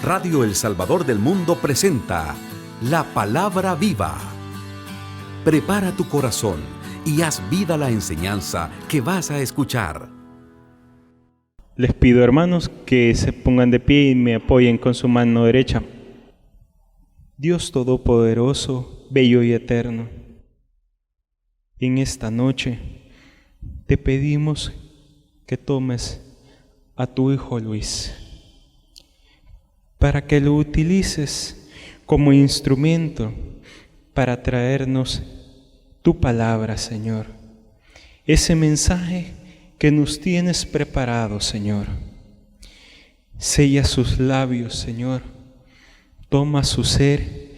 Radio El Salvador del Mundo presenta La Palabra Viva. Prepara tu corazón y haz vida a la enseñanza que vas a escuchar. Les pido, hermanos, que se pongan de pie y me apoyen con su mano derecha. Dios Todopoderoso, bello y eterno, en esta noche te pedimos que tomes a tu Hijo Luis, para que lo utilices como instrumento para traernos tu palabra, Señor. Ese mensaje que nos tienes preparado, Señor. Sella sus labios, Señor. Toma su ser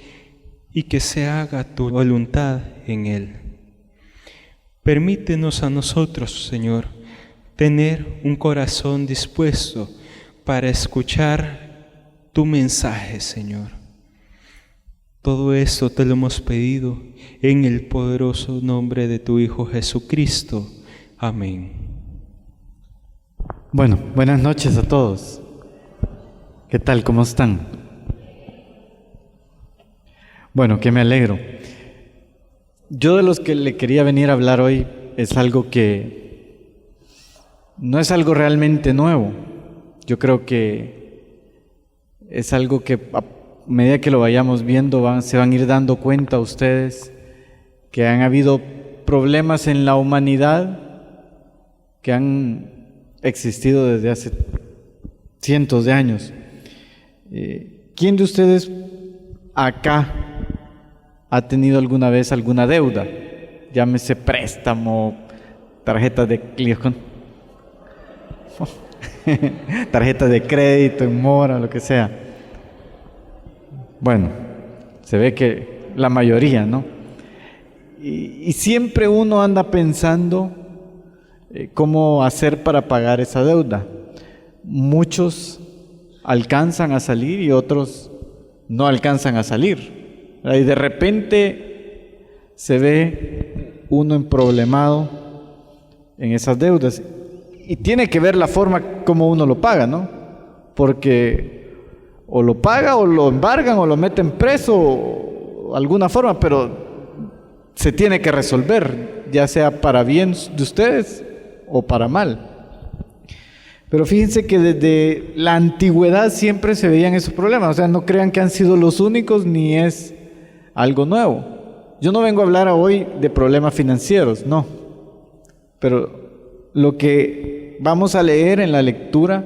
y que se haga tu voluntad en él. Permítenos a nosotros, Señor, tener un corazón dispuesto para escuchar tu mensaje, Señor. Todo esto te lo hemos pedido en el poderoso nombre de tu Hijo Jesucristo. Amén. Bueno, buenas noches a todos. ¿Qué tal? ¿Cómo están? Bueno, que me alegro. Yo de los que le quería venir a hablar hoy es algo que no es algo realmente nuevo. Yo creo que es algo que a medida que lo vayamos viendo se van a ir dando cuenta ustedes que han habido problemas en la humanidad que han existido desde hace cientos de años. ¿Quién de ustedes acá ha tenido alguna vez alguna deuda? Llámese préstamo, tarjetas de tarjetas de crédito, en mora, lo que sea. Bueno, se ve que la mayoría, ¿no? Y siempre uno anda pensando cómo hacer para pagar esa deuda. Muchos alcanzan a salir y otros no alcanzan a salir. Y de repente se ve uno emproblemado en esas deudas. Y tiene que ver la forma como uno lo paga, ¿no? Porque o lo paga o lo embargan o lo meten preso o alguna forma, pero se tiene que resolver, ya sea para bien de ustedes o para mal. Pero fíjense que desde la antigüedad siempre se veían esos problemas. O sea, no crean que han sido los únicos ni es algo nuevo. Yo no vengo a hablar hoy de problemas financieros, no. Pero lo que vamos a leer en la lectura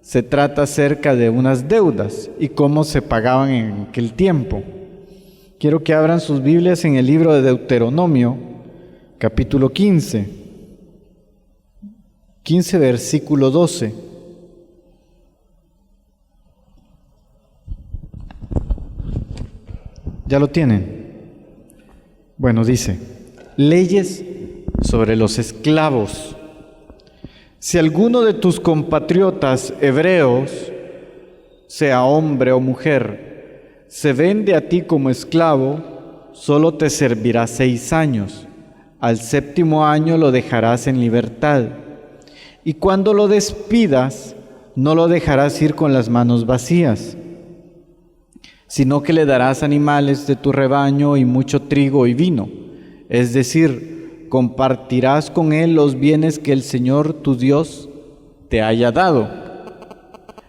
se trata acerca de unas deudas y cómo se pagaban en aquel tiempo. Quiero que abran sus Biblias en el libro de Deuteronomio, capítulo 15, versículo 12. ¿Ya lo tienen? Bueno, dice: leyes sobre los esclavos. Si alguno de tus compatriotas hebreos, sea hombre o mujer, se vende a ti como esclavo, solo te servirá 6 años. Al 7º año lo dejarás en libertad. Y cuando lo despidas, no lo dejarás ir con las manos vacías, sino que le darás animales de tu rebaño y mucho trigo y vino. Es decir, compartirás con él los bienes que el Señor tu Dios te haya dado.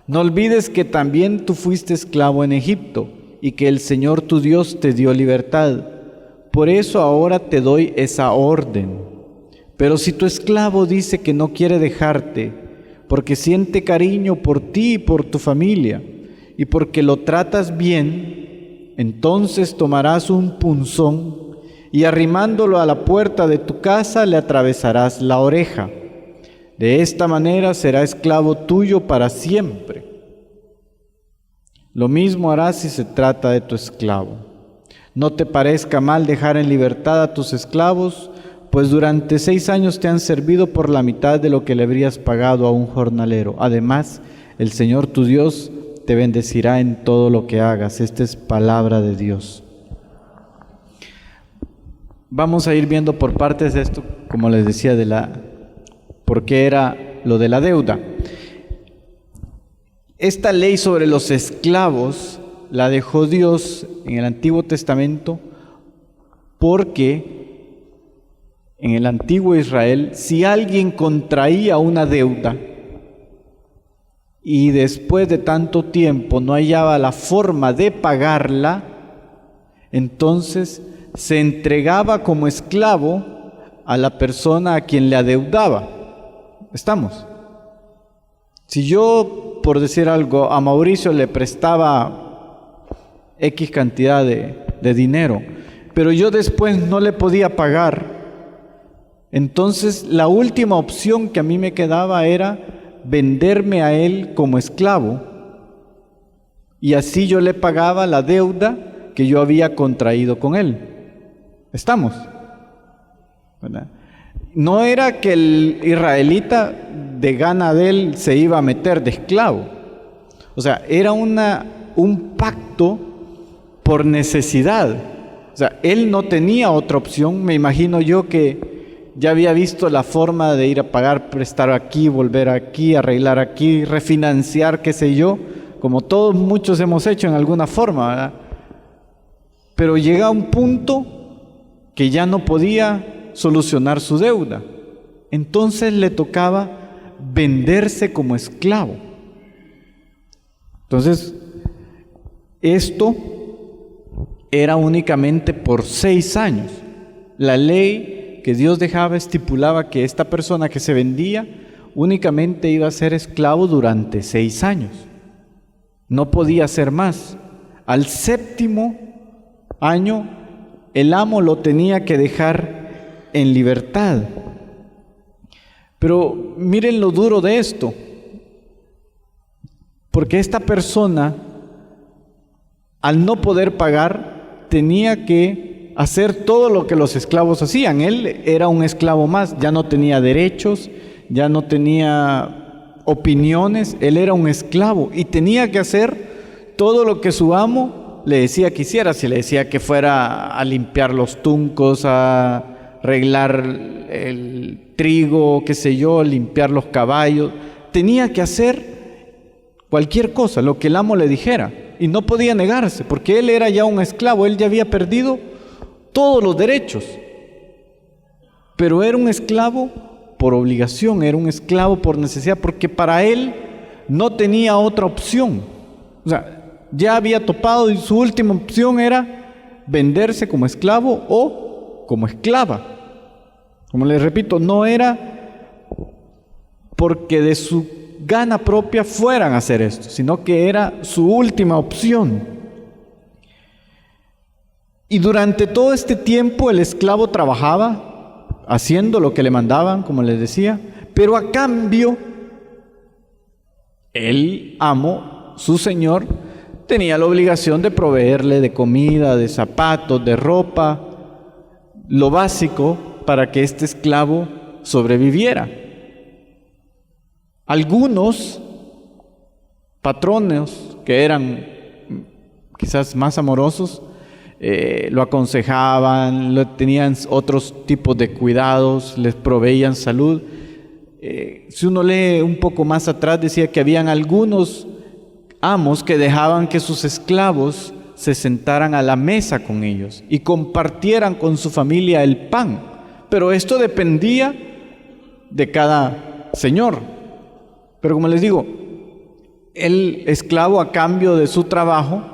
No olvides que también tú fuiste esclavo en Egipto y que el Señor tu Dios te dio libertad. Por eso ahora te doy esa orden. Pero si tu esclavo dice que no quiere dejarte, porque siente cariño por ti y por tu familia, y porque lo tratas bien, entonces tomarás un punzón y arrimándolo a la puerta de tu casa le atravesarás la oreja. De esta manera será esclavo tuyo para siempre. Lo mismo harás si se trata de tu esclavo. No te parezca mal dejar en libertad a tus esclavos, pues durante 6 años te han servido por la mitad de lo que le habrías pagado a un jornalero. Además, el Señor tu Dios te bendecirá en todo lo que hagas. Esta es palabra de Dios. Vamos a ir viendo por partes de esto, como les decía, por qué era lo de la deuda. esta ley sobre los esclavos la dejó Dios en el Antiguo Testamento porque en el antiguo Israel, si alguien contraía una deuda y después de tanto tiempo no hallaba la forma de pagarla, entonces se entregaba como esclavo a la persona a quien le adeudaba. ¿Estamos? Si yo, por decir algo, a Mauricio le prestaba X cantidad de dinero, pero yo después no le podía pagar, entonces la última opción que a mí me quedaba era venderme a él como esclavo, y así yo le pagaba la deuda que yo había contraído con él. ¿Estamos? ¿Verdad? No era que el israelita de gana de él se iba a meter de esclavo. O sea, era un pacto por necesidad. O sea, él no tenía otra opción. Me imagino yo que ya había visto la forma de ir a pagar, prestar aquí, volver aquí, arreglar aquí, refinanciar, qué sé yo, como todos muchos hemos hecho en alguna forma, ¿verdad? Pero llega a un punto que ya no podía solucionar su deuda. Entonces le tocaba venderse como esclavo. Entonces, esto era únicamente por 6 años. La ley que Dios dejaba estipulaba que esta persona que se vendía únicamente iba a ser esclavo durante 6 años. No podía ser más. Al 7º año, el amo lo tenía que dejar en libertad. Pero miren lo duro de esto, porque esta persona, al no poder pagar, tenía que hacer todo lo que los esclavos hacían. Él era un esclavo más, ya no tenía derechos, ya no tenía opiniones, él era un esclavo y tenía que hacer todo lo que su amo le decía que hiciera. Si le decía que fuera a limpiar los tuncos, a arreglar el trigo, qué sé yo, limpiar los caballos, tenía que hacer cualquier cosa, lo que el amo le dijera, y no podía negarse, porque él era ya un esclavo, él ya había perdido todos los derechos, pero era un esclavo por obligación, era un esclavo por necesidad, porque para él no tenía otra opción. O sea, ya había topado y su última opción era venderse como esclavo o como esclava. Como les repito, no era porque de su gana propia fueran a hacer esto, sino que era su última opción. Y durante todo este tiempo el esclavo trabajaba, haciendo lo que le mandaban, como les decía, pero a cambio, el amo, su señor, tenía la obligación de proveerle de comida, de zapatos, de ropa, lo básico para que este esclavo sobreviviera. Algunos patronos que eran quizás más amorosos, lo aconsejaban, tenían otros tipos de cuidados, les proveían salud. Si uno lee un poco más atrás, decía que habían algunos amos que dejaban que sus esclavos se sentaran a la mesa con ellos y compartieran con su familia el pan, pero esto dependía de cada señor. Pero como les digo, el esclavo a cambio de su trabajo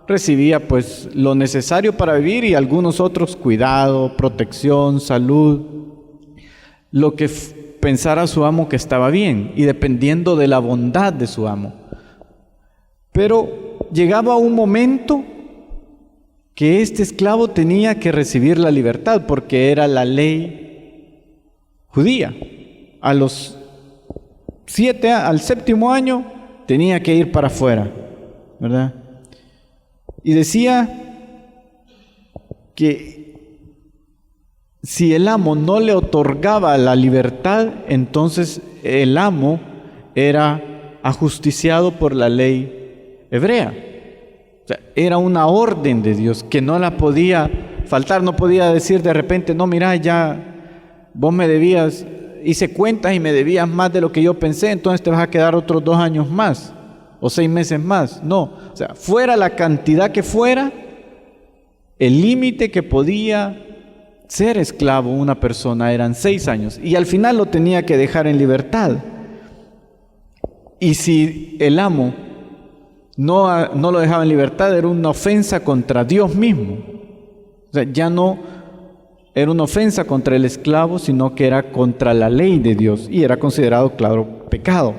recibía pues lo necesario para vivir y algunos otros cuidado, protección, salud, lo que pensara su amo que estaba bien y dependiendo de la bondad de su amo. Pero llegaba un momento que este esclavo tenía que recibir la libertad porque era la ley judía. Al 7º año tenía que ir para afuera, ¿verdad? Y decía que si el amo no le otorgaba la libertad, entonces el amo era ajusticiado por la ley hebrea. O sea, era una orden de Dios que no la podía faltar, no podía decir de repente, no, mira, ya vos me debías, hice cuentas y me debías más de lo que yo pensé, entonces te vas a quedar otros 2 años más. o 6 meses más. No, o sea, fuera la cantidad que fuera, el límite que podía ser esclavo una persona eran 6 años. Y al final lo tenía que dejar en libertad. Y si el amo no lo dejaba en libertad, era una ofensa contra Dios mismo. O sea, ya no era una ofensa contra el esclavo, sino que era contra la ley de Dios y era considerado, claro, pecado.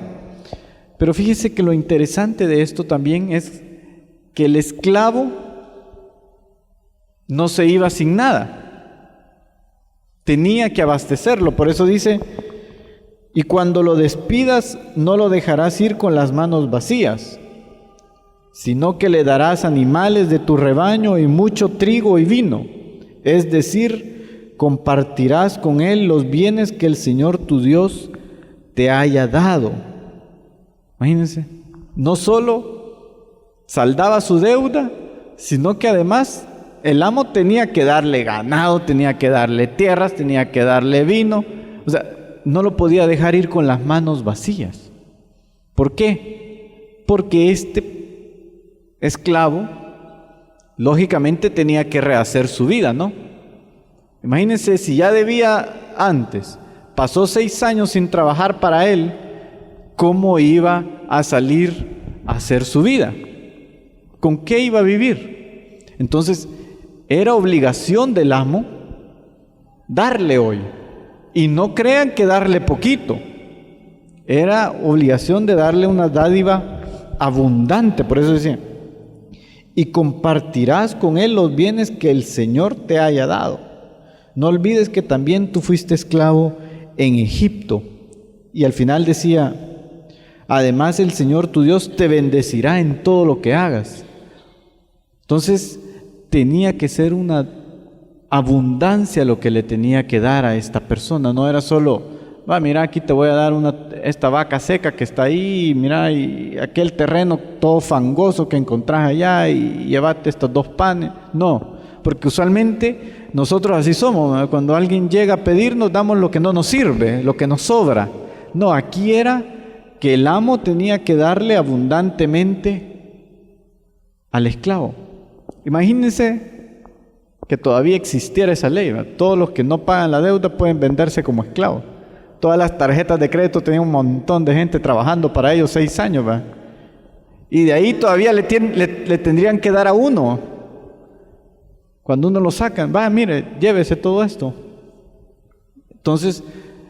Pero fíjese que lo interesante de esto también es que el esclavo no se iba sin nada. Tenía que abastecerlo. Por eso dice, y cuando lo despidas, no lo dejarás ir con las manos vacías, sino que le darás animales de tu rebaño y mucho trigo y vino. Es decir, compartirás con él los bienes que el Señor tu Dios te haya dado. Imagínense, no solo saldaba su deuda, sino que además el amo tenía que darle ganado, tenía que darle tierras, tenía que darle vino. O sea, no lo podía dejar ir con las manos vacías. ¿Por qué? Porque este esclavo, lógicamente, tenía que rehacer su vida, ¿no? Imagínense, si ya debía antes, pasó 6 años sin trabajar para él, ¿cómo iba a salir a hacer su vida? ¿Con qué iba a vivir? Entonces, era obligación del amo darle hoy. Y no crean que darle poquito. Era obligación de darle una dádiva abundante. Por eso decía, y compartirás con él los bienes que el Señor te haya dado. No olvides que también tú fuiste esclavo en Egipto. Y al final decía, además el Señor tu Dios te bendecirá en todo lo que hagas. Entonces tenía que ser una abundancia lo que le tenía que dar a esta persona. No era solo, mira, aquí te voy a dar esta vaca seca que está ahí, mira, y aquel terreno todo fangoso que encontrás allá, y llévate estos 2 panes. No, porque usualmente nosotros así somos, ¿no? Cuando alguien llega a pedirnos, damos lo que no nos sirve, lo que nos sobra. No, aquí era que el amo tenía que darle abundantemente al esclavo. Imagínense que todavía existiera esa ley, ¿verdad? Todos los que no pagan la deuda pueden venderse como esclavos. Todas las tarjetas de crédito tenían un montón de gente trabajando para ellos 6 años, ¿verdad? Y de ahí todavía le tendrían que dar a uno. Cuando uno lo sacan, mire, llévese todo esto. Entonces,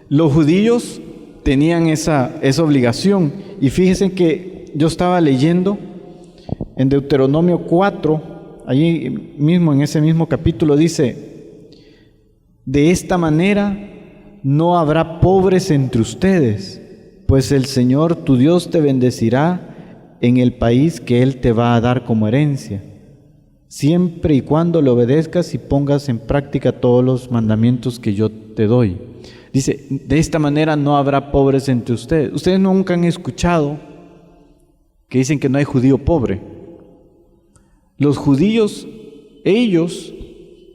los judíos tenían esa obligación. Y fíjense que yo estaba leyendo en Deuteronomio 4, allí mismo en ese mismo capítulo dice, de esta manera no habrá pobres entre ustedes, pues el Señor tu Dios te bendecirá en el país que Él te va a dar como herencia, siempre y cuando le obedezcas y pongas en práctica todos los mandamientos que yo te doy. Dice, de esta manera no habrá pobres entre ustedes. Ustedes nunca han escuchado que dicen que no hay judío pobre. Los judíos, ellos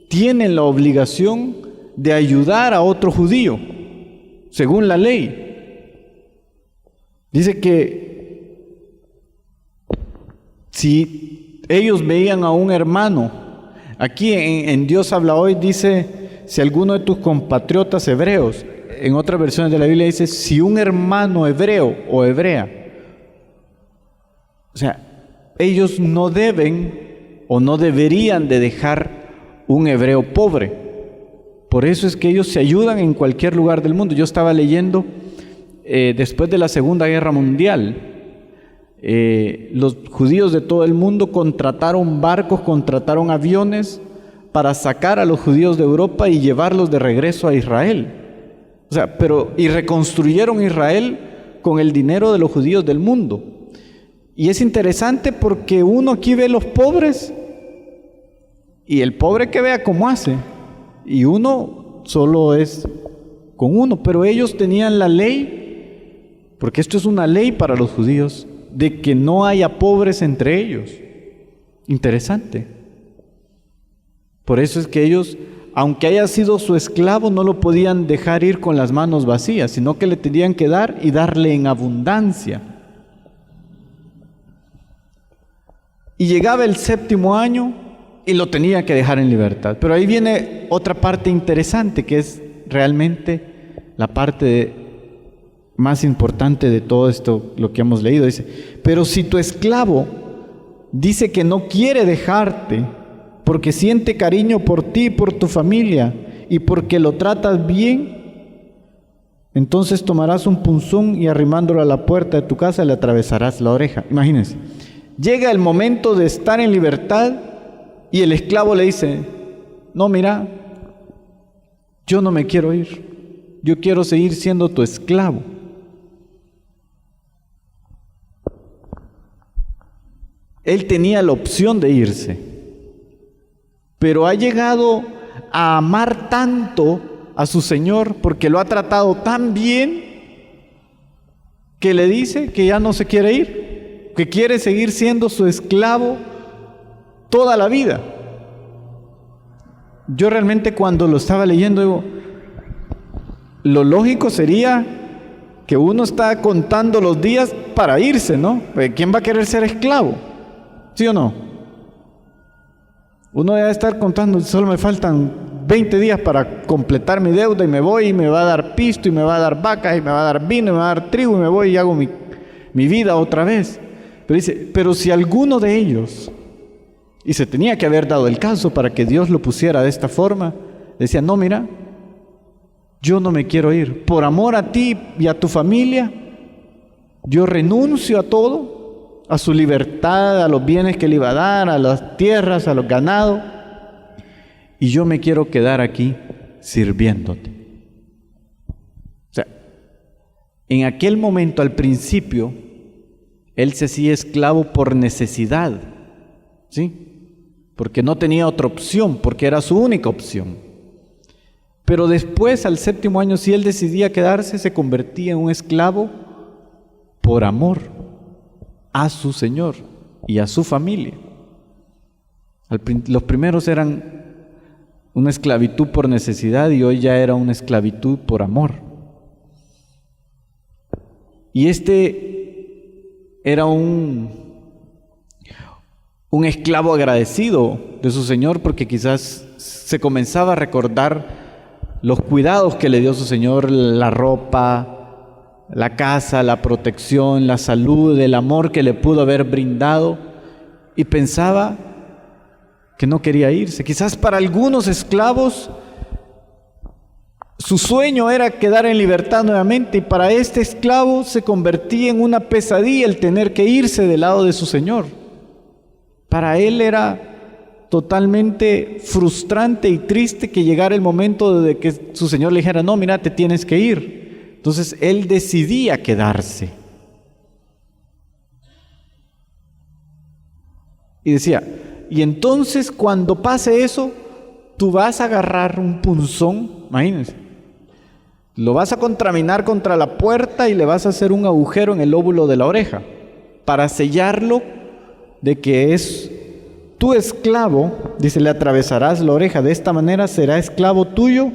tienen la obligación de ayudar a otro judío, según la ley. Dice que si ellos veían a un hermano, aquí en Dios habla hoy, dice, si alguno de tus compatriotas hebreos, en otras versiones de la Biblia dice, si un hermano hebreo o hebrea, o sea, ellos no deben o no deberían de dejar un hebreo pobre. Por eso es que ellos se ayudan en cualquier lugar del mundo. Yo estaba leyendo, después de la Segunda Guerra Mundial, los judíos de todo el mundo contrataron barcos, contrataron aviones para sacar a los judíos de Europa y llevarlos de regreso a Israel. O sea, y reconstruyeron Israel con el dinero de los judíos del mundo. Y es interesante porque uno aquí ve los pobres y el pobre que vea cómo hace, y uno solo es con uno, pero ellos tenían la ley, porque esto es una ley para los judíos, de que no haya pobres entre ellos. Interesante. Por eso es que ellos, aunque haya sido su esclavo, no lo podían dejar ir con las manos vacías, sino que le tenían que dar y darle en abundancia. Y llegaba el 7º año y lo tenía que dejar en libertad. Pero ahí viene otra parte interesante, que es realmente la parte más importante de todo esto, lo que hemos leído. Dice, pero si tu esclavo dice que no quiere dejarte porque siente cariño por ti y por tu familia y porque lo tratas bien, entonces tomarás un punzón y arrimándolo a la puerta de tu casa le atravesarás la oreja. Imagínense, llega el momento de estar en libertad y el esclavo le dice, no, mira, yo no me quiero ir, yo quiero seguir siendo tu esclavo. Él tenía la opción de irse, pero ha llegado a amar tanto a su Señor porque lo ha tratado tan bien que le dice que ya no se quiere ir, que quiere seguir siendo su esclavo toda la vida. Yo realmente cuando lo estaba leyendo digo, lo lógico sería que uno está contando los días para irse, ¿no? ¿Quién va a querer ser esclavo? ¿Sí o no? Uno debe estar contando, solo me faltan 20 días para completar mi deuda y me voy y me va a dar pisto y me va a dar vacas y me va a dar vino y me va a dar trigo y me voy y hago mi vida otra vez. Pero dice, pero si alguno de ellos, y se tenía que haber dado el caso para que Dios lo pusiera de esta forma, decía, no, mira, yo no me quiero ir, por amor a ti y a tu familia, yo renuncio a todo, a su libertad, a los bienes que le iba a dar, a las tierras, a los ganados, y yo me quiero quedar aquí sirviéndote. O sea, en aquel momento, al principio, él se hacía esclavo por necesidad, ¿sí? Porque no tenía otra opción, porque era su única opción. Pero después, al 7º año, si él decidía quedarse, se convertía en un esclavo por amor a su Señor y a su familia. Los primeros eran una esclavitud por necesidad y hoy ya era una esclavitud por amor. Y este era un esclavo agradecido de su Señor porque quizás se comenzaba a recordar los cuidados que le dio su Señor, la ropa, la casa, la protección, la salud, el amor que le pudo haber brindado, y pensaba que no quería irse. Quizás para algunos esclavos su sueño era quedar en libertad nuevamente, y para este esclavo se convertía en una pesadilla el tener que irse del lado de su Señor. Para él era totalmente frustrante y triste que llegara el momento de que su Señor le dijera, no, mira, te tienes que ir. Entonces él decidía quedarse. Y decía, y entonces cuando pase eso, tú vas a agarrar un punzón, imagínense, lo vas a contaminar contra la puerta y le vas a hacer un agujero en el lóbulo de la oreja para sellarlo de que es tu esclavo. Dice, le atravesarás la oreja, de esta manera será esclavo tuyo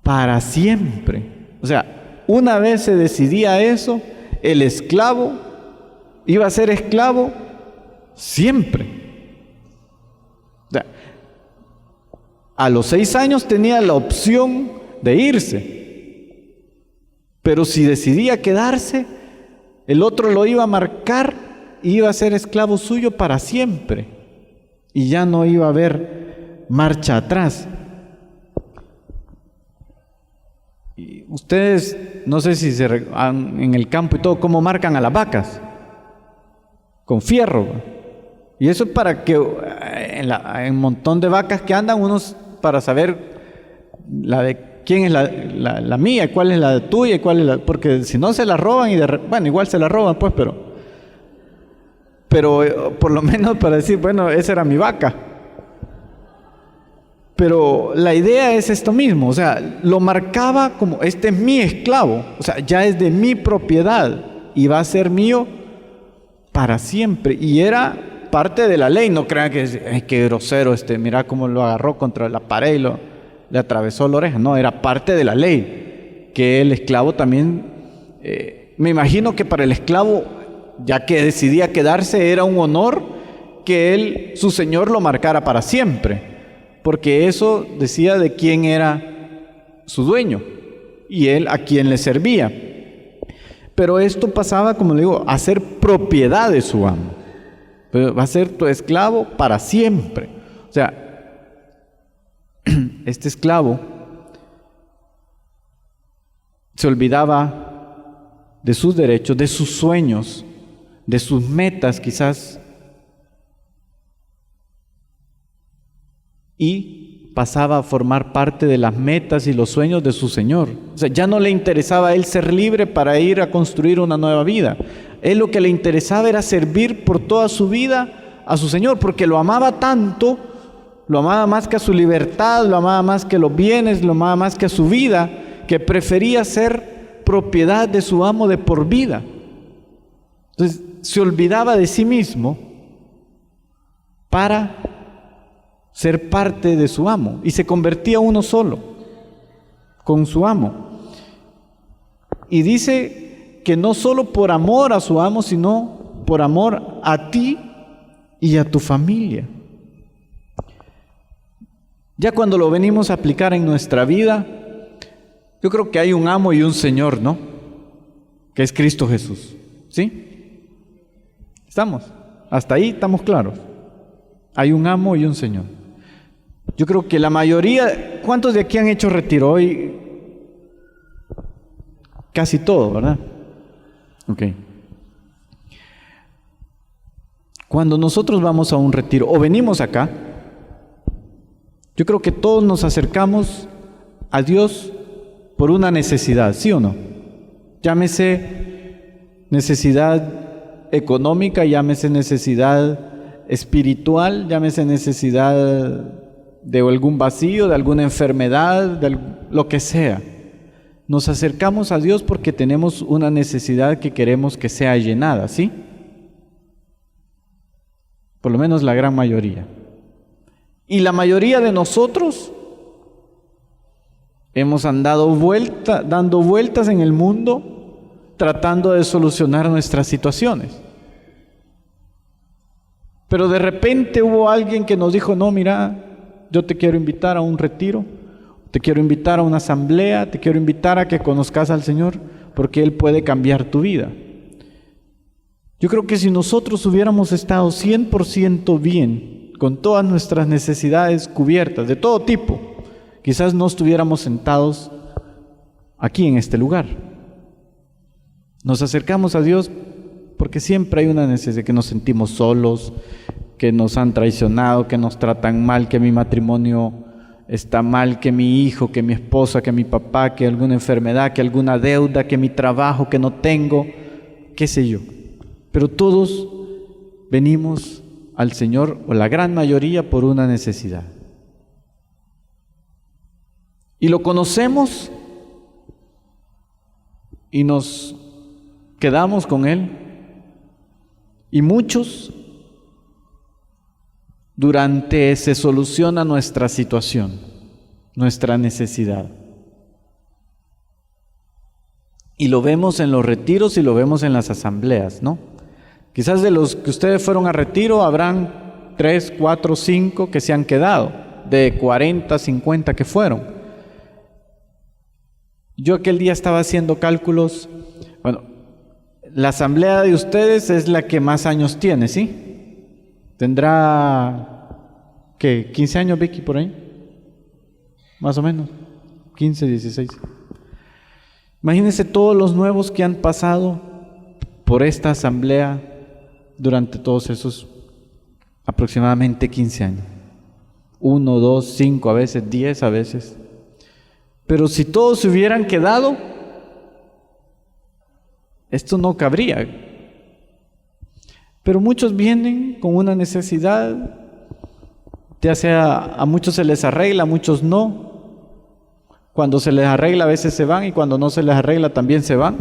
para siempre. O sea, una vez se decidía eso, el esclavo iba a ser esclavo siempre. O sea, a los 6 años tenía la opción de irse, pero si decidía quedarse, el otro lo iba a marcar y iba a ser esclavo suyo para siempre, y ya no iba a haber marcha atrás. Y ustedes, no sé si en el campo y todo, cómo marcan a las vacas, con fierro, y eso es para que en un montón de vacas que andan, unos para saber la de quién es la mía, cuál es la tuya y cuál es porque si no se la roban y bueno, igual se la roban pues, pero por lo menos para decir, bueno, esa era mi vaca. Pero la idea es esto mismo, o sea, lo marcaba como, este es mi esclavo, o sea, ya es de mi propiedad y va a ser mío para siempre. Y era parte de la ley, no crean que, ay, qué grosero, mira cómo lo agarró contra la pared y le atravesó la oreja. No, era parte de la ley, que el esclavo también, me imagino que para el esclavo ya que decidía quedarse, era un honor que su señor lo marcara para siempre, porque eso decía de quién era su dueño y él a quién le servía. Pero esto pasaba, como le digo, a ser propiedad de su amo. Va a ser tu esclavo para siempre. O sea, este esclavo se olvidaba de sus derechos, de sus sueños, de sus metas quizás, y pasaba a formar parte de las metas y los sueños de su Señor. O sea, ya no le interesaba a él ser libre para ir a construir una nueva vida. Él lo que le interesaba era servir por toda su vida a su Señor, porque lo amaba tanto, lo amaba más que a su libertad, lo amaba más que los bienes, lo amaba más que a su vida, que prefería ser propiedad de su amo de por vida. Entonces, se olvidaba de sí mismo para ser parte de su amo y se convertía uno solo con su amo. Y dice que no solo por amor a su amo, sino por amor a ti y a tu familia. Ya cuando lo venimos a aplicar en nuestra vida, yo creo que hay un amo y un Señor, ¿no? Que es Cristo Jesús, ¿sí? ¿Estamos? Hasta ahí estamos claros. Hay un amo y un Señor. Yo creo que la mayoría, ¿cuántos de aquí han hecho retiro hoy? Casi todo, ¿verdad? Ok. Cuando nosotros vamos a un retiro o venimos acá, yo creo que todos nos acercamos a Dios por una necesidad, ¿sí o no? Llámese necesidad económica, llámese necesidad espiritual, llámese necesidad de algún vacío, de alguna enfermedad, de lo que sea. Nos acercamos a Dios porque tenemos una necesidad que queremos que sea llenada, ¿sí? Por lo menos la gran mayoría. Y la mayoría de nosotros hemos andado dando vueltas en el mundo tratando de solucionar nuestras situaciones. Pero de repente hubo alguien que nos dijo, no, mira, yo te quiero invitar a un retiro, te quiero invitar a una asamblea, te quiero invitar a que conozcas al Señor, porque Él puede cambiar tu vida. Yo creo que si nosotros hubiéramos estado 100% bien, con todas nuestras necesidades cubiertas, de todo tipo, quizás no estuviéramos sentados aquí en este lugar. Nos acercamos a Dios porque siempre hay una necesidad, que nos sentimos solos, que nos han traicionado, que nos tratan mal, que mi matrimonio está mal, que mi hijo, que mi esposa, que mi papá, que alguna enfermedad, que alguna deuda, que mi trabajo, que no tengo, qué sé yo. Pero todos venimos al Señor, o la gran mayoría, por una necesidad. Y lo conocemos y nos quedamos con Él. Y muchos, durante se soluciona nuestra situación, nuestra necesidad. Y lo vemos en los retiros y lo vemos en las asambleas, ¿no? Quizás de los que ustedes fueron a retiro, habrán 3, 4, 5 que se han quedado, de 40, 50 que fueron. Yo aquel día estaba haciendo cálculos. Bueno, la asamblea de ustedes es la que más años tiene, ¿sí? Tendrá, ¿qué? 15 años, Vicky, por ahí. Más o menos. 15, 16. Imagínense todos los nuevos que han pasado por esta asamblea durante todos esos aproximadamente 15 años. 1, 2, 5, a veces 10, a veces. Pero si todos se hubieran quedado, esto no cabría. Pero muchos vienen con una necesidad, ya sea a muchos se les arregla, a muchos no. Cuando se les arregla a veces se van y cuando no se les arregla también se van.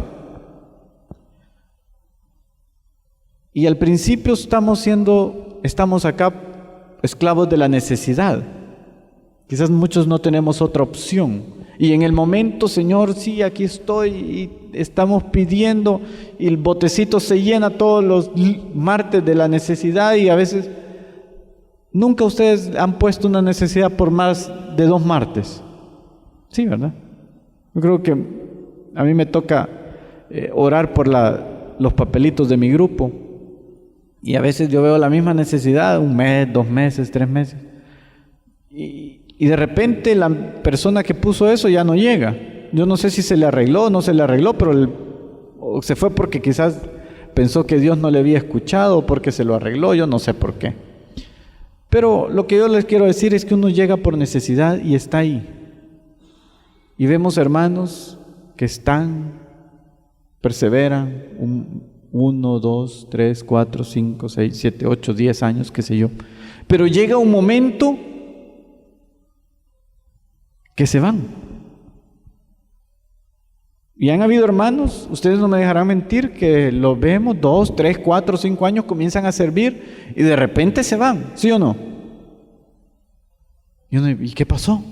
Y al principio estamos acá esclavos de la necesidad. Quizás muchos no tenemos otra opción. Y en el momento, Señor, sí, aquí estoy y estamos pidiendo y el botecito se llena todos los martes de la necesidad y a veces nunca ustedes han puesto una necesidad por más de 2 martes. Sí, ¿verdad? Yo creo que a mí me toca orar por los papelitos de mi grupo y a veces yo veo la misma necesidad 1 mes, 2 meses, 3 meses y de repente la persona que puso eso ya no llega. Yo no sé si se le arregló o no se le arregló, pero o se fue porque quizás pensó que Dios no le había escuchado o porque se lo arregló, yo no sé por qué. Pero lo que yo les quiero decir es que uno llega por necesidad y está ahí. Y vemos hermanos que están, perseveran, 1, 2, 3, 4, 5, 6, 7, 8, 10 años, qué sé yo. Pero llega un momento que se van. Y han habido hermanos, ustedes no me dejarán mentir, que los vemos 2, 3, 4, 5 años, comienzan a servir y de repente se van, ¿sí o no? ¿Y qué pasó?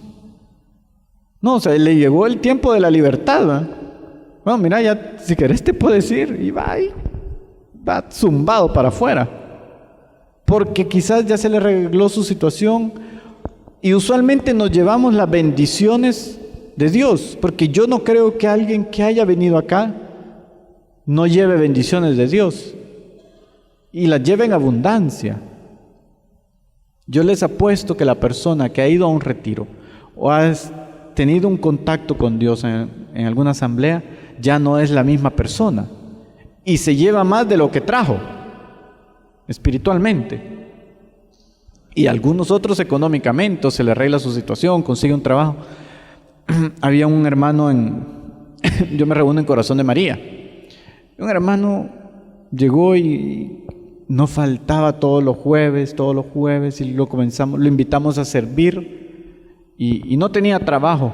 No, o sea, le llegó el tiempo de la libertad, ¿verdad? Bueno, mira, ya si querés te puedes ir, y va zumbado para afuera, porque quizás ya se le arregló su situación. Y usualmente nos llevamos las bendiciones de Dios, porque yo no creo que alguien que haya venido acá no lleve bendiciones de Dios y las lleve en abundancia. Yo les apuesto que la persona que ha ido a un retiro o ha tenido un contacto con Dios en alguna asamblea ya no es la misma persona y se lleva más de lo que trajo espiritualmente. Y algunos otros económicamente, se le arregla su situación, consigue un trabajo. Había un hermano yo me reúno en Corazón de María. Un hermano llegó y no faltaba todos los jueves y lo invitamos a servir y no tenía trabajo.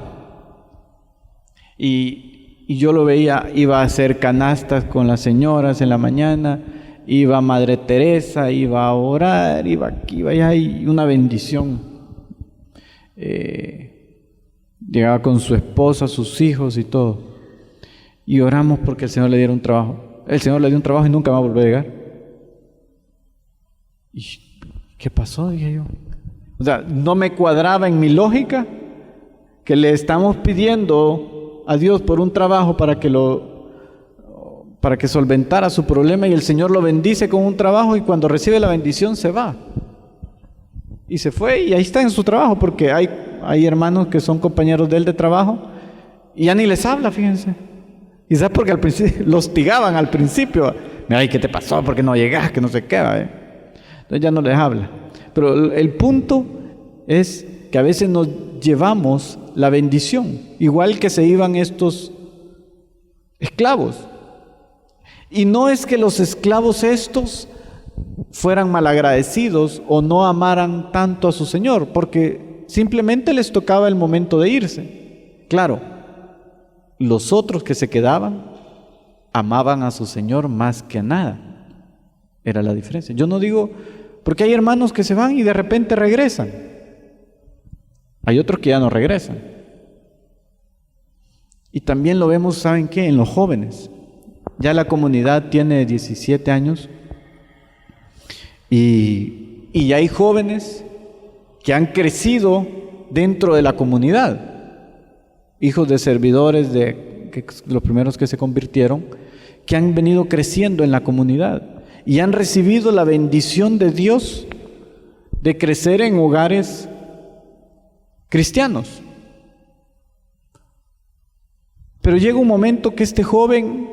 Y yo lo veía, iba a hacer canastas con las señoras en la mañana, iba a Madre Teresa, iba a orar, iba aquí, iba allá, y una bendición. Llegaba con su esposa, sus hijos y todo. Y oramos porque el Señor le diera un trabajo. El Señor le dio un trabajo y nunca va a volver a llegar. ¿Y qué pasó? Dije yo. O sea, no me cuadraba en mi lógica que le estamos pidiendo a Dios por un trabajo para que solventara su problema y el Señor lo bendice con un trabajo y cuando recibe la bendición se va. Y se fue y ahí está en su trabajo porque hay hermanos que son compañeros de él de trabajo y ya ni les habla, fíjense. Quizás porque al principio los hostigaban al principio. Ay, ¿qué te pasó? ¿Por qué no llegas? Que no se queda. Entonces ya no les habla. Pero el punto es que a veces nos llevamos la bendición, igual que se iban estos esclavos. Y no es que los esclavos estos fueran malagradecidos o no amaran tanto a su Señor, porque simplemente les tocaba el momento de irse. Claro, los otros que se quedaban amaban a su Señor más que a nada. Era la diferencia. Yo no digo, porque hay hermanos que se van y de repente regresan. Hay otros que ya no regresan. Y también lo vemos, ¿saben qué? En los jóvenes. Ya la comunidad tiene 17 años y ya hay jóvenes que han crecido dentro de la comunidad, hijos de servidores, los primeros que se convirtieron, que han venido creciendo en la comunidad y han recibido la bendición de Dios de crecer en hogares cristianos. Pero llega un momento que este joven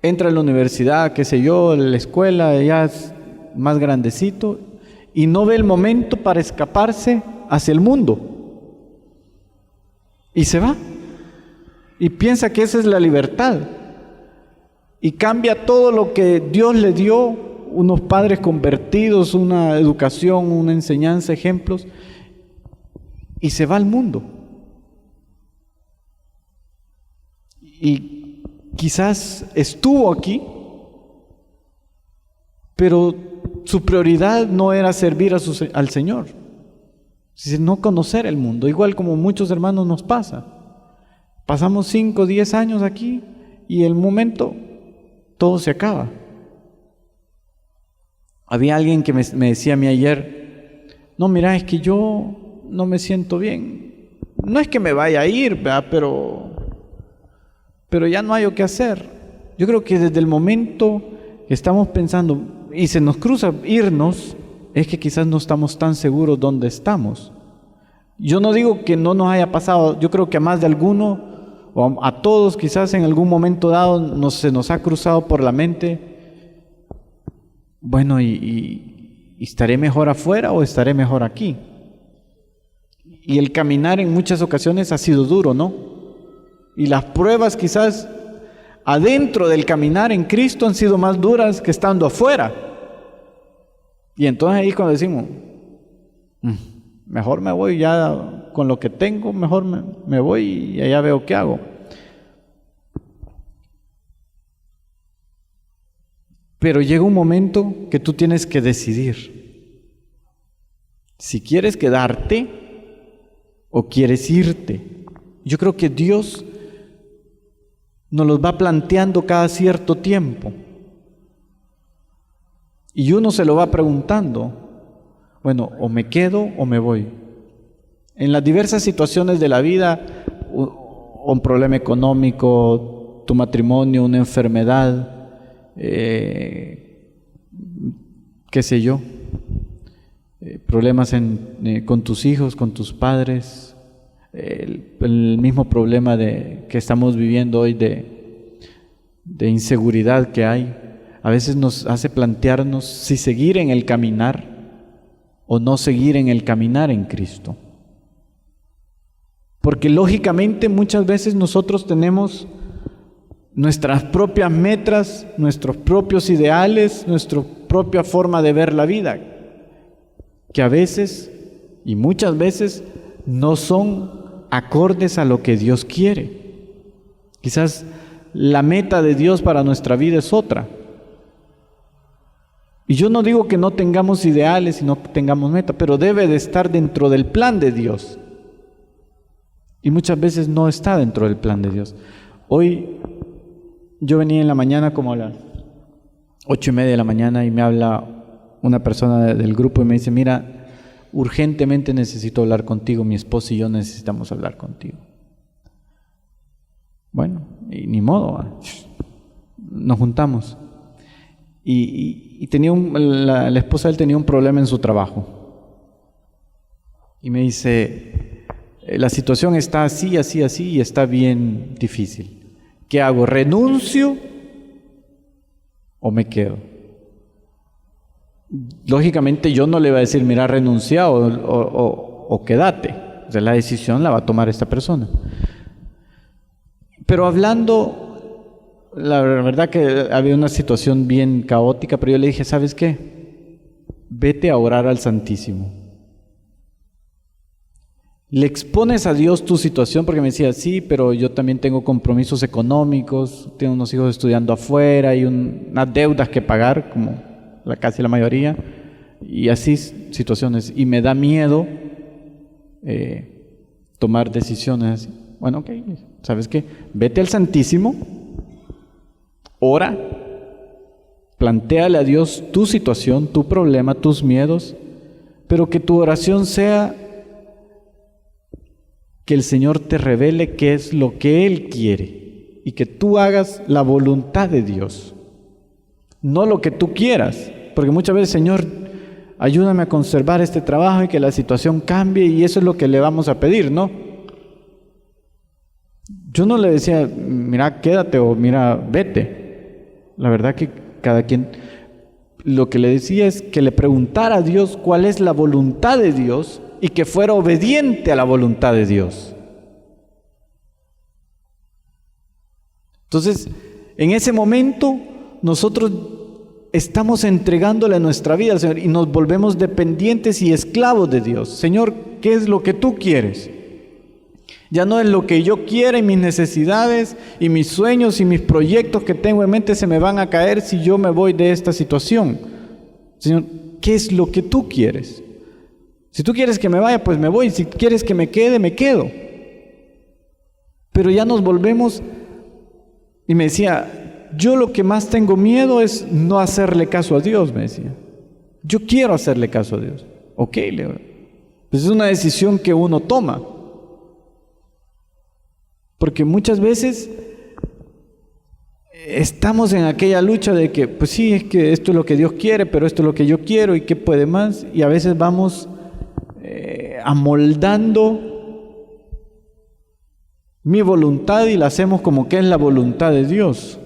entra a la universidad, qué sé yo, a la escuela, ya es más grandecito y no ve el momento para escaparse hacia el mundo y se va y piensa que esa es la libertad y cambia todo lo que Dios le dio, unos padres convertidos, una educación, una enseñanza, ejemplos, y se va al mundo. Y quizás estuvo aquí, pero su prioridad no era servir al Señor. Es no conocer el mundo, igual como muchos hermanos nos pasa. Pasamos 5, 10 años aquí y el momento todo se acaba. Había alguien que me decía a mí ayer, no, mira, es que yo no me siento bien. No es que me vaya a ir, ¿verdad? Pero ya no hay qué hacer. Yo creo que desde el momento que estamos pensando y se nos cruza irnos, es que quizás no estamos tan seguros dónde estamos. Yo no digo que no nos haya pasado, yo creo que a más de alguno, o a todos quizás en algún momento dado se nos ha cruzado por la mente, bueno, ¿y estaré mejor afuera o estaré mejor aquí? Y el caminar en muchas ocasiones ha sido duro, ¿no? Y las pruebas quizás adentro del caminar en Cristo han sido más duras que estando afuera. Y entonces ahí cuando decimos, mejor me voy ya con lo que tengo, mejor me voy y allá veo qué hago. Pero llega un momento que tú tienes que decidir si quieres quedarte o quieres irte. Yo creo que Dios nos los va planteando cada cierto tiempo. Y uno se lo va preguntando, bueno, o me quedo o me voy. En las diversas situaciones de la vida, un problema económico, tu matrimonio, una enfermedad, qué sé yo, problemas con tus hijos, con tus padres, el mismo problema que estamos viviendo hoy de inseguridad que hay, a veces nos hace plantearnos si seguir en el caminar o no seguir en el caminar en Cristo. Porque lógicamente muchas veces nosotros tenemos nuestras propias metas, nuestros propios ideales, nuestra propia forma de ver la vida, que a veces y muchas veces no son acordes a lo que Dios quiere. Quizás la meta de Dios para nuestra vida es otra. Y yo no digo que no tengamos ideales y no tengamos meta, pero debe de estar dentro del plan de Dios. Y muchas veces no está dentro del plan de Dios. Hoy yo venía en la mañana como a las 8:30 de la mañana y me habla una persona del grupo y me dice, mira, urgentemente necesito hablar contigo, mi esposo y yo necesitamos hablar contigo. Bueno, y ni modo, nos juntamos. Y tenía la esposa de él tenía un problema en su trabajo. Y me dice, la situación está así, así, así y está bien difícil. ¿Qué hago? ¿Renuncio o me quedo? Lógicamente yo no le voy a decir, mira, renuncia o quédate. O sea, la decisión la va a tomar esta persona. Pero hablando, la verdad que había una situación bien caótica, pero yo le dije, ¿sabes qué? Vete a orar al Santísimo. Le expones a Dios tu situación, porque me decía, sí, pero yo también tengo compromisos económicos, tengo unos hijos estudiando afuera y unas deudas que pagar, como casi la mayoría, y así situaciones, y me da miedo tomar decisiones. Bueno, ok, ¿sabes qué? Vete al Santísimo, ora, plantéale a Dios tu situación, tu problema, tus miedos, pero que tu oración sea que el Señor te revele qué es lo que Él quiere y que tú hagas la voluntad de Dios, no lo que tú quieras, porque muchas veces, Señor, ayúdame a conservar este trabajo y que la situación cambie, y eso es lo que le vamos a pedir, ¿no? Yo no le decía, mira, quédate o mira, vete. La verdad que cada quien, lo que le decía es que le preguntara a Dios cuál es la voluntad de Dios y que fuera obediente a la voluntad de Dios. Entonces, en ese momento, nosotros estamos entregándole nuestra vida al Señor y nos volvemos dependientes y esclavos de Dios. Señor, ¿qué es lo que tú quieres? Ya no es lo que yo quiera y mis necesidades y mis sueños y mis proyectos que tengo en mente se me van a caer si yo me voy de esta situación. Señor, ¿qué es lo que tú quieres? Si tú quieres que me vaya, pues me voy. Si quieres que me quede, me quedo. Pero ya nos volvemos, y me decía, yo lo que más tengo miedo es no hacerle caso a Dios, me decía. Yo quiero hacerle caso a Dios. Ok, Leo. Pues es una decisión que uno toma. Porque muchas veces estamos en aquella lucha de que, pues sí, es que esto es lo que Dios quiere, pero esto es lo que yo quiero y qué puede más. Y a veces vamos amoldando mi voluntad y la hacemos como que es la voluntad de Dios.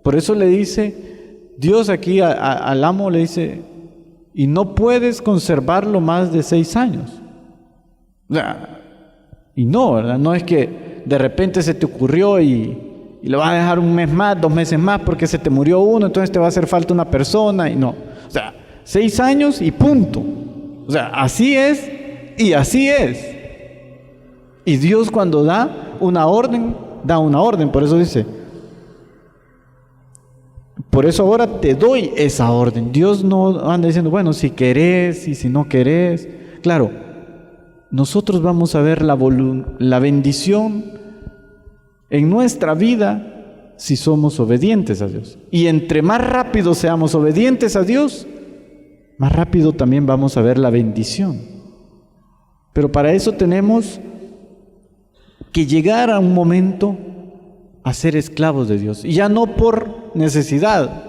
Por eso le dice, Dios aquí al amo le dice, y no puedes conservarlo más de 6 años. O sea, y no, ¿verdad? No es que de repente se te ocurrió y le vas a dejar 1 mes más, 2 meses más porque se te murió uno, entonces te va a hacer falta una persona y no. O sea, 6 años y punto. O sea, así es y así es. Y Dios cuando da una orden, por eso dice, por eso ahora te doy esa orden. Dios no anda diciendo, bueno, si querés y si no querés. Claro, nosotros vamos a ver la bendición en nuestra vida si somos obedientes a Dios. Y entre más rápido seamos obedientes a Dios, más rápido también vamos a ver la bendición. Pero para eso tenemos que llegar a un momento a ser esclavos de Dios. Y ya no por necesidad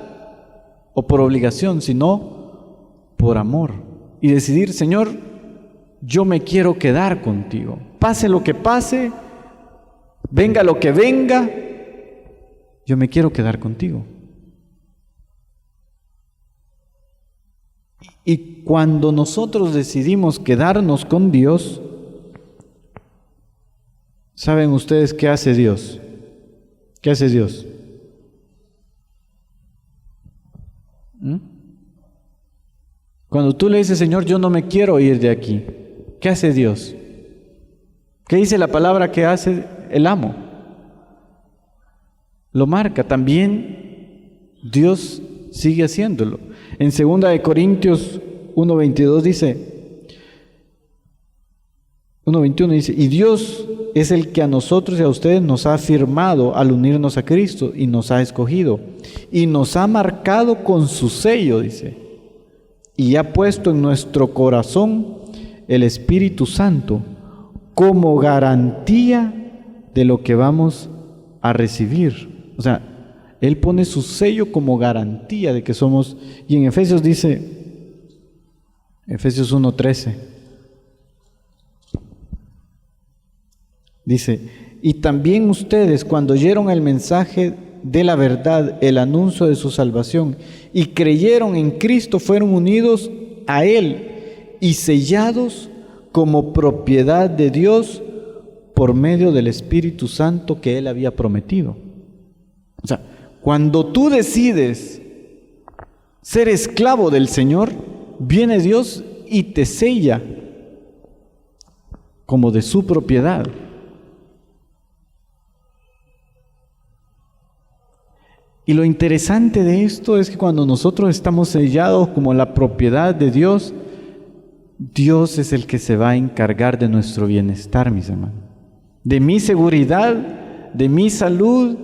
o por obligación, sino por amor. Y decidir, Señor, yo me quiero quedar contigo. Pase lo que pase, venga lo que venga, yo me quiero quedar contigo. Y cuando nosotros decidimos quedarnos con Dios, ¿saben ustedes qué hace Dios? ¿Qué hace Dios? Cuando tú le dices, Señor, yo no me quiero ir de aquí, ¿qué hace Dios? ¿Qué dice la palabra que hace el amo? Lo marca. También Dios sigue haciéndolo. En 2 Corintios 1:22 dice, 1:21 dice, y Dios es el que a nosotros y a ustedes nos ha firmado al unirnos a Cristo y nos ha escogido y nos ha marcado con su sello, dice, y ha puesto en nuestro corazón el Espíritu Santo como garantía de lo que vamos a recibir. O sea, Él pone su sello como garantía de que somos, y en Efesios dice, Efesios 1:13, dice, y también ustedes cuando oyeron el mensaje de la verdad, el anuncio de su salvación, y creyeron en Cristo, fueron unidos a Él y sellados como propiedad de Dios por medio del Espíritu Santo que Él había prometido. O sea, cuando tú decides ser esclavo del Señor, viene Dios y te sella como de su propiedad. Y lo interesante de esto es que cuando nosotros estamos sellados como la propiedad de Dios, Dios es el que se va a encargar de nuestro bienestar, mis hermanos. De mi seguridad, de mi salud,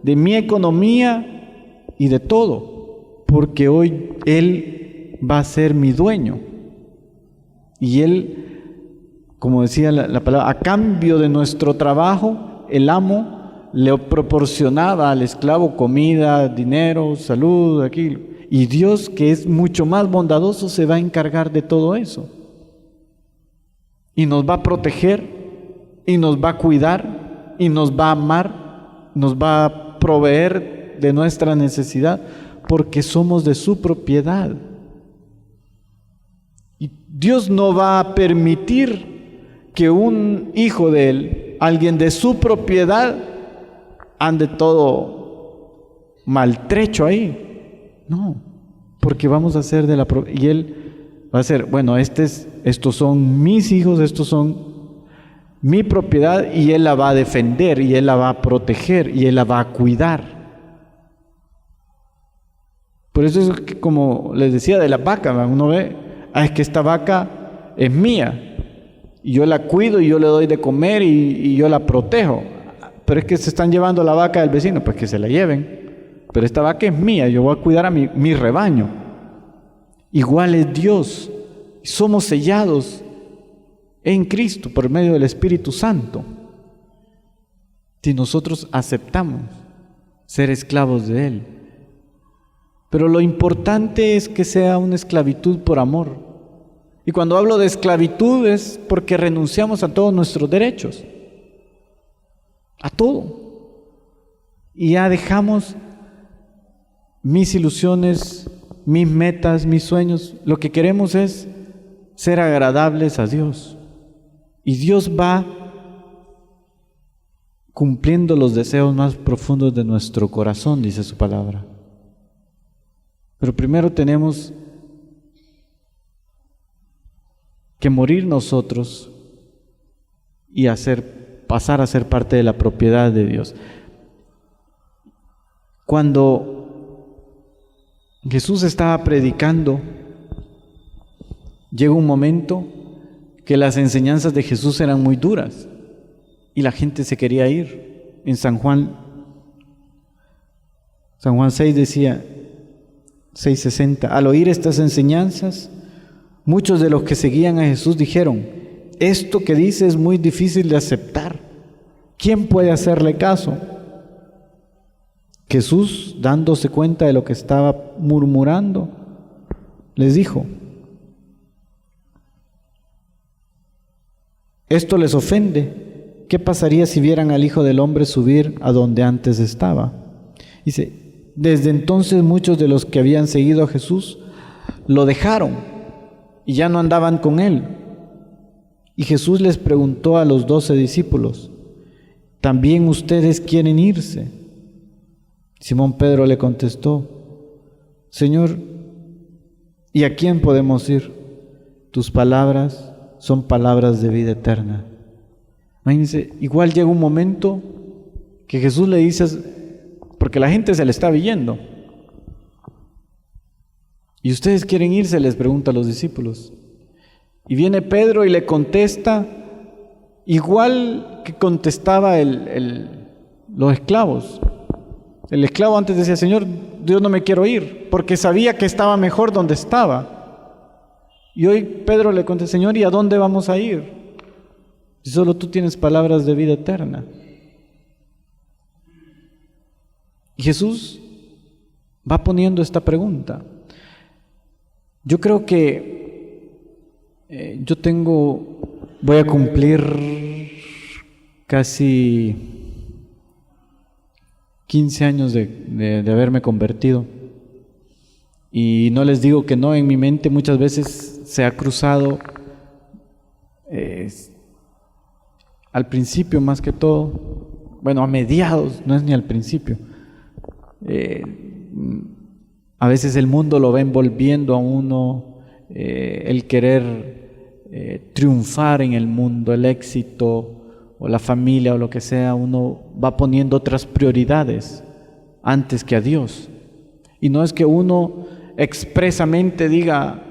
de mi economía y de todo. Porque hoy Él va a ser mi dueño. Y Él, como decía la palabra, a cambio de nuestro trabajo, el amo le proporcionaba al esclavo comida, dinero, salud, aquello. Y Dios, que es mucho más bondadoso, se va a encargar de todo eso. Y nos va a proteger, y nos va a cuidar, y nos va a amar, nos va a proveer de nuestra necesidad, porque somos de su propiedad. Y Dios no va a permitir que un hijo de Él, alguien de su propiedad, ande todo maltrecho ahí. No, porque vamos a ser de la propiedad. Y Él va a ser, bueno, estos son mis hijos, estos son mi propiedad, y Él la va a defender, y Él la va a proteger, y Él la va a cuidar. Por eso es que, como les decía de la vaca, uno ve, es que esta vaca es mía, y yo la cuido y yo le doy de comer y yo la protejo. Pero es que se están llevando la vaca del vecino, pues que se la lleven. Pero esta vaca es mía, yo voy a cuidar a mi rebaño. Igual es Dios. Somos sellados en Cristo por medio del Espíritu Santo. Si nosotros aceptamos ser esclavos de Él. Pero lo importante es que sea una esclavitud por amor. Y cuando hablo de esclavitud es porque renunciamos a todos nuestros derechos. A todo. Y ya dejamos mis ilusiones, mis metas, mis sueños. Lo que queremos es ser agradables a Dios. Y Dios va cumpliendo los deseos más profundos de nuestro corazón, dice su palabra. Pero primero tenemos que morir nosotros y pasar a ser parte de la propiedad de Dios. Cuando Jesús estaba predicando, llega un momento que las enseñanzas de Jesús eran muy duras y la gente se quería ir. En San Juan 6 decía, 6:60, al oír estas enseñanzas, muchos de los que seguían a Jesús dijeron, esto que dice es muy difícil de aceptar. ¿Quién puede hacerle caso? Jesús, dándose cuenta de lo que estaba murmurando, les dijo, esto les ofende. ¿Qué pasaría si vieran al Hijo del Hombre subir a donde antes estaba? Dice, desde entonces muchos de los que habían seguido a Jesús lo dejaron y ya no andaban con Él. Y Jesús les preguntó a los 12 discípulos, ¿también ustedes quieren irse? Simón Pedro le contestó, Señor, ¿y a quién podemos ir? Tus palabras son palabras de vida eterna. Imagínense, igual llega un momento que Jesús le dice, porque la gente se le está yendo. ¿Y ustedes quieren irse?, les pregunta a los discípulos. Y viene Pedro y le contesta, igual que contestaba los esclavos. El esclavo antes decía, Señor, yo no me quiero ir, porque sabía que estaba mejor donde estaba. Y hoy Pedro le contesta, Señor, ¿y a dónde vamos a ir? Si solo tú tienes palabras de vida eterna. Y Jesús va poniendo esta pregunta. Yo creo que voy a cumplir casi 15 años de haberme convertido. Y no les digo que no, en mi mente muchas veces se ha cruzado, al principio más que todo, bueno, a mediados, no es ni al principio. A veces el mundo lo va envolviendo a uno, el querer triunfar en el mundo, el éxito o la familia o lo que sea, uno va poniendo otras prioridades antes que a Dios. Y no es que uno expresamente diga,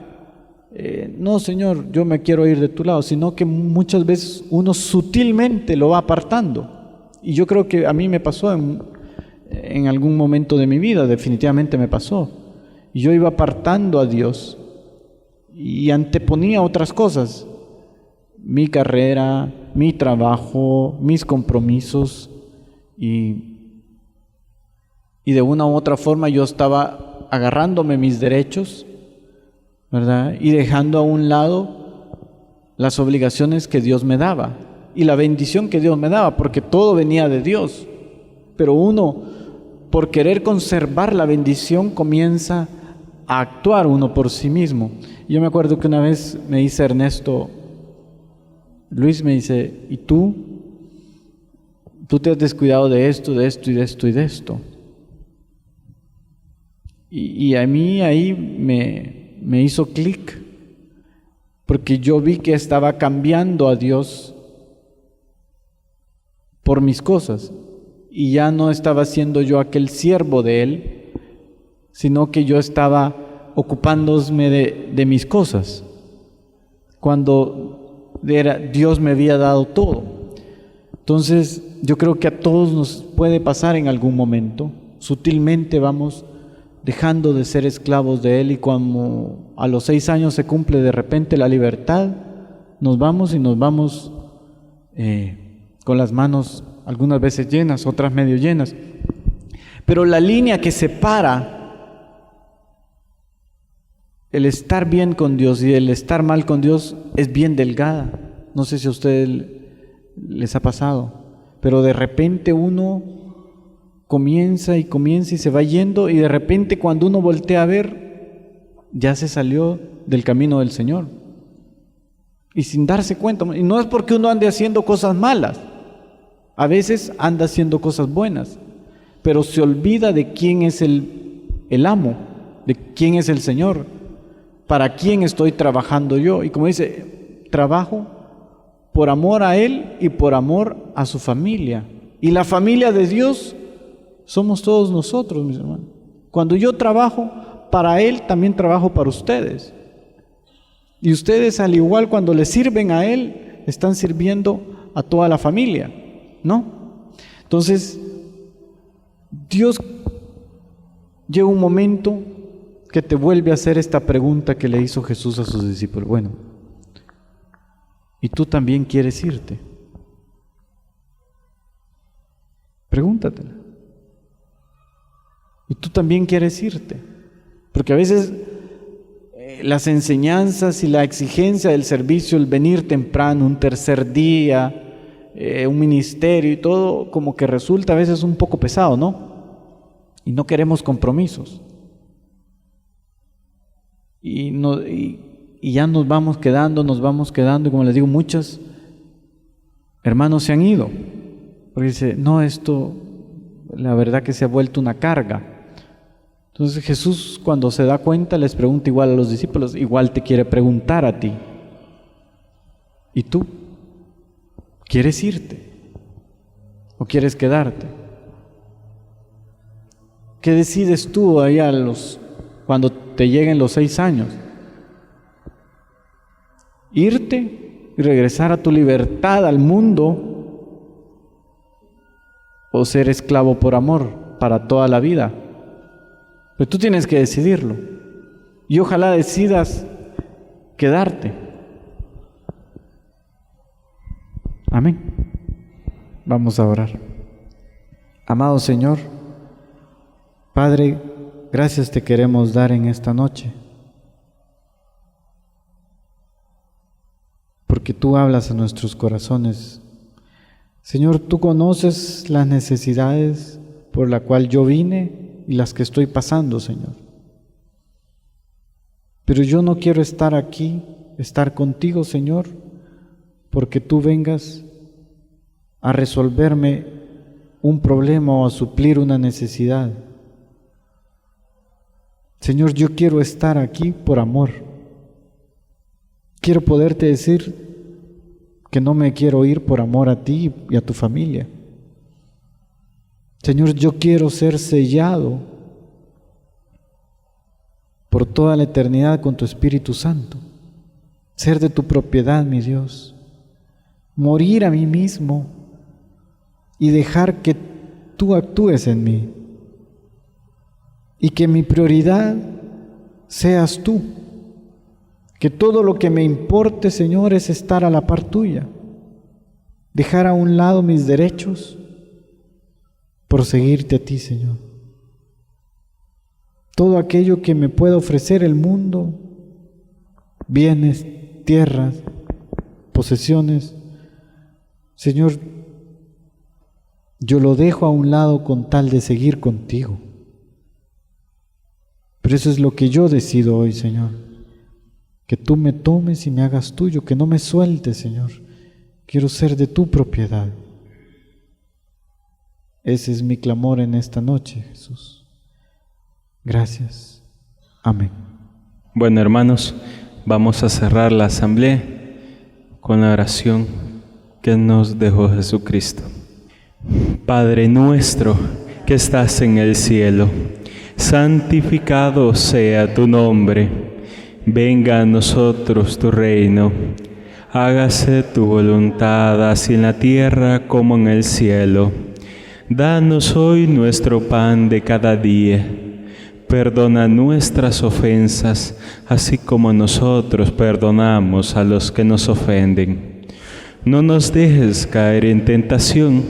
no Señor, yo me quiero ir de tu lado, sino que muchas veces uno sutilmente lo va apartando. Y yo creo que a mí me pasó en algún momento de mi vida, definitivamente me pasó. Y yo iba apartando a Dios y anteponía otras cosas, mi carrera, mi trabajo, mis compromisos, y de una u otra forma yo estaba agarrándome mis derechos, ¿verdad? Y dejando a un lado las obligaciones que Dios me daba y la bendición que Dios me daba, porque todo venía de Dios. Pero uno, por querer conservar la bendición, comienza a actuar uno por sí mismo. Yo me acuerdo que una vez me dice Ernesto, Luis me dice, ¿y tú te has descuidado de esto, de esto y de esto y de esto? Y a mí ahí me hizo clic, porque yo vi que estaba cambiando a Dios por mis cosas, y ya no estaba siendo yo aquel siervo de Él, sino que yo estaba ocupándome de mis cosas. cuando Dios me había dado todo. Entonces, yo creo que a todos nos puede pasar en algún momento. Sutilmente vamos dejando de ser esclavos de Él, y cuando a los 6 años se cumple de repente la libertad, nos vamos con las manos algunas veces llenas, otras medio llenas. Pero la línea que separa el estar bien con Dios y el estar mal con Dios es bien delgada. No sé si a ustedes les ha pasado, pero de repente uno comienza y se va yendo, y de repente cuando uno voltea a ver, ya se salió del camino del Señor, y sin darse cuenta. Y no es porque uno ande haciendo cosas malas, a veces anda haciendo cosas buenas, pero se olvida de quién es el amo, de quién es el Señor, para quién estoy trabajando yo. Y como dice, trabajo por amor a Él y por amor a su familia. Y la familia de Dios somos todos nosotros, mis hermanos. Cuando yo trabajo para Él, también trabajo para ustedes. Y ustedes, al igual, cuando le sirven a Él, están sirviendo a toda la familia, ¿no? Entonces, Dios llega un momento que te vuelve a hacer esta pregunta que le hizo Jesús a sus discípulos. Bueno, ¿y tú también quieres irte? Pregúntatela. ¿Y tú también quieres irte? Porque a veces las enseñanzas y la exigencia del servicio, el venir temprano, un tercer día, un ministerio y todo, como que resulta a veces un poco pesado, ¿no? Y no queremos compromisos. Y ya nos vamos quedando, y como les digo, muchos hermanos se han ido, porque dice, no, esto, la verdad que se ha vuelto una carga. Entonces Jesús, cuando se da cuenta, les pregunta igual a los discípulos, igual te quiere preguntar a ti. ¿Y tú? ¿Quieres irte? ¿O quieres quedarte? ¿Qué decides tú allá cuando te lleguen los 6 años? ¿Irte y regresar a tu libertad al mundo? ¿O ser esclavo por amor para toda la vida? Pero tú tienes que decidirlo. Y ojalá decidas quedarte. Amén. Vamos a orar. Amado Señor, Padre, gracias te queremos dar en esta noche, porque tú hablas a nuestros corazones. Señor, tú conoces las necesidades por las cuales yo vine y las que estoy pasando, Señor. Pero yo no quiero estar aquí, estar contigo, Señor, porque tú vengas a resolverme un problema o a suplir una necesidad. Señor, yo quiero estar aquí por amor. Quiero poderte decir que no me quiero ir por amor a ti y a tu familia. Señor, yo quiero ser sellado por toda la eternidad con tu Espíritu Santo, ser de tu propiedad, mi Dios, morir a mí mismo y dejar que tú actúes en mí, y que mi prioridad seas tú, que todo lo que me importe, Señor, es estar a la par tuya, dejar a un lado mis derechos por seguirte a ti, Señor. Todo aquello que me pueda ofrecer el mundo, bienes, tierras, posesiones, Señor, yo lo dejo a un lado con tal de seguir contigo. Pero eso es lo que yo decido hoy, Señor, que tú me tomes y me hagas tuyo, que no me sueltes, Señor. Quiero ser de tu propiedad. Ese es mi clamor en esta noche, Jesús. Gracias. Amén. Bueno, hermanos, vamos a cerrar la asamblea con la oración que nos dejó Jesucristo. Padre nuestro que estás en el cielo, santificado sea tu nombre. Venga a nosotros tu reino. Hágase tu voluntad, así en la tierra como en el cielo. Danos hoy nuestro pan de cada día. Perdona nuestras ofensas, así como nosotros perdonamos a los que nos ofenden. No nos dejes caer en tentación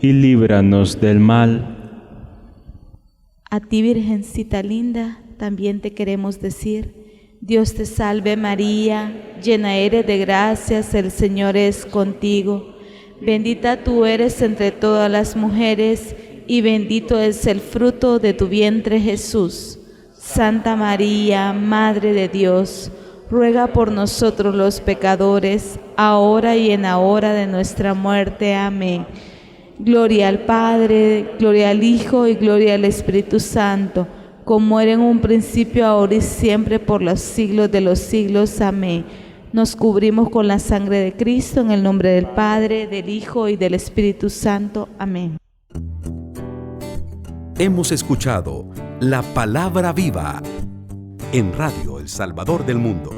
y líbranos del mal. A ti, Virgencita linda, también te queremos decir: Dios te salve María, llena eres de gracias, el Señor es contigo. Bendita tú eres entre todas las mujeres, y bendito es el fruto de tu vientre, Jesús. Santa María, Madre de Dios, ruega por nosotros los pecadores, ahora y en la hora de nuestra muerte. Amén. Gloria al Padre, gloria al Hijo y gloria al Espíritu Santo, como era en un principio, ahora y siempre, por los siglos de los siglos. Amén. Nos cubrimos con la sangre de Cristo, en el nombre del Padre, del Hijo y del Espíritu Santo. Amén. Hemos escuchado La Palabra Viva en Radio El Salvador del Mundo.